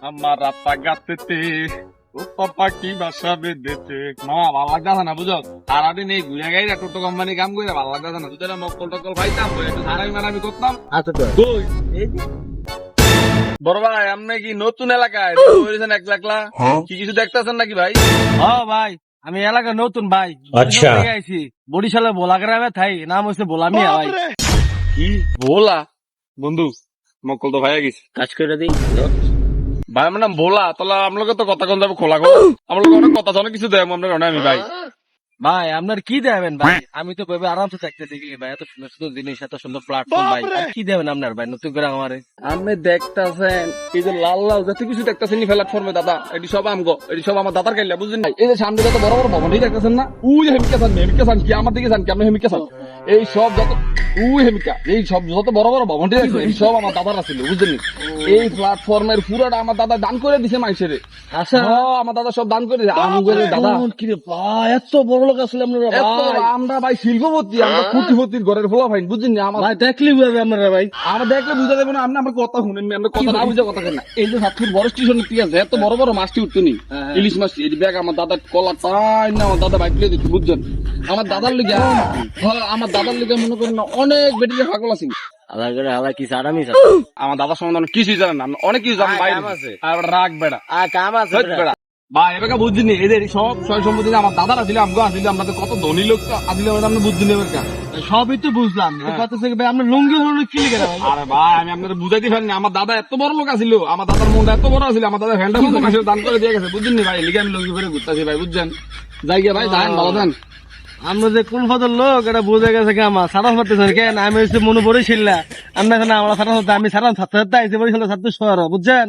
আমার রাস্তা গাতেতে ও পাপা কি বাসা বেঁধেছে মামা ভালো লাগতেছে না বুঝো সারাদিন এই ঘুরে গাইরা টোটো কোম্পানি কাম করে ভালো লাগতেছে না দুটো মক্কল টক্কল খাইতাম একটু সারাই মারামি করতাম। আচ্ছা তো কই বড় ভাই আপনি কি নতুন এলাকায় বলেছেন এক লাখলা কি কিছু দেখতেছেন নাকি ভাই? হ্যাঁ ভাই, আমি এলাকা নতুন ভাই। আচ্ছা। আইছি বরিশালে ভোলা গ্রামে থাই, নাম হচ্ছে ভোলা মিয়া ভাই। কি ভোলা বন্ধু মক্কল তো ভাইয়া গেছে কাজ করে দিই ভাই আমার নাম ভোলা তাহলে আপনাকে তো কথা কোন যাবে খোলা খোলা আপনাকে অনেক কথা অনেক কিছু দেয় আপনার আমি ভাই। ভাই। আপনার কি দেবেন ভাই? আমি তো ভাবে আরামসে থাকতে দেখি ভাই, এত সুন্দর সুন্দর জিনিস, এত সুন্দর প্ল্যাটফর্ম ভাই। আর কি দেবেন আপনার ভাই নতুন করে আমারে? আপনি দেখতেছেন এই যে লাল লাল যত কিছু দেখতেছেন প্ল্যাটফর্মে দাদা এটি সব আমগো এটি সব আমার দাদার কাইলা বুঝলেন না? এই যে সামনে যত বড় বড় ভবন দেখতেছেন না উই হেমিকা সান কি আমার দিকে সান কি আপনি হেমিকা সান এই সব যত উই হেমিকা এই সব যত বড় বড় ভবন দেখছেন এই সব আমার দাদার ছিল বুঝলেন? এই প্ল্যাটফর্মের পুরোটা আমার দাদা দান করে দিছে মানুষের। আচ্ছা আমার দাদা সব দান করে দিছে আমগো দাদা কি রে ভাই, এত বড় লোক আসলে আপনারা এত ভাই। আমরা ভাই শিল্পপতি আমরা কোটিপতির ঘরের ফলা ভাই বুঝছেন না? আমার ভাই দেখলি বুঝাবে আপনারা ভাই। আমরা দেখলে বুঝা দেবো না আপনি আমার কথা শুনেন আমরা কথা না বুঝে কথা কেন এই যে সাতপুর বড় স্টেশন ঠিক আছে এত বড় বড় মাছটি উঠতো নি ইলিশ মাছটি এই ব্যাগ আমার দাদার কলা তাই না আমার দাদা বাইক দিচ্ছি বুঝছেন? আমার দাদার লিগে আমার দাদার লিগে মনে করেন না অনেক বেটিকে পাগল আছে। আলাদা করে আলাদা কি সারামি আমার দাদার সম্বন্ধে অনেক কিছুই জানেন না অনেক কিছু জানেন বাইরে আর রাগ বেড়া কাম আছে বেড়া ভাই এবার বুঝছিনি এদের সব সয় সম্পত্তি আমার দাদার আসলে আমগো আসলে আমরা তো কত ধনী লোক আসলে আমরা বুঝছিনি এবার সবই তো বুঝলাম, কত থেকে ভাই আপনার লুঙ্গি হলো কি লিখে ভাই? আরে ভাই আমি আপনাদের বুঝাইতে পারিনি আমার দাদা এত বড় লোক আছিল আমার দাদার মনটা এত বড় আছিল আমার দাদা ফ্যানটা মতো মাসে দান করে দিয়ে গেছে বুঝছেন ভাই লিখে আমি লঙ্গি করে ঘুরতেছি ভাই বুঝছেন যাই গিয়ে ভাই যান ভালো দেন। আমরা যে কোন ফদর লোক এটা বুঝে গেছে কি আমার সারা মারতেছেন কেন? আমি হচ্ছে মনে পড়েছিল আমরা এখানে আমরা সারা আমি সারা ছাত্র ছাত্র আইসি বরিশালের ছাত্র শহর বুঝছেন?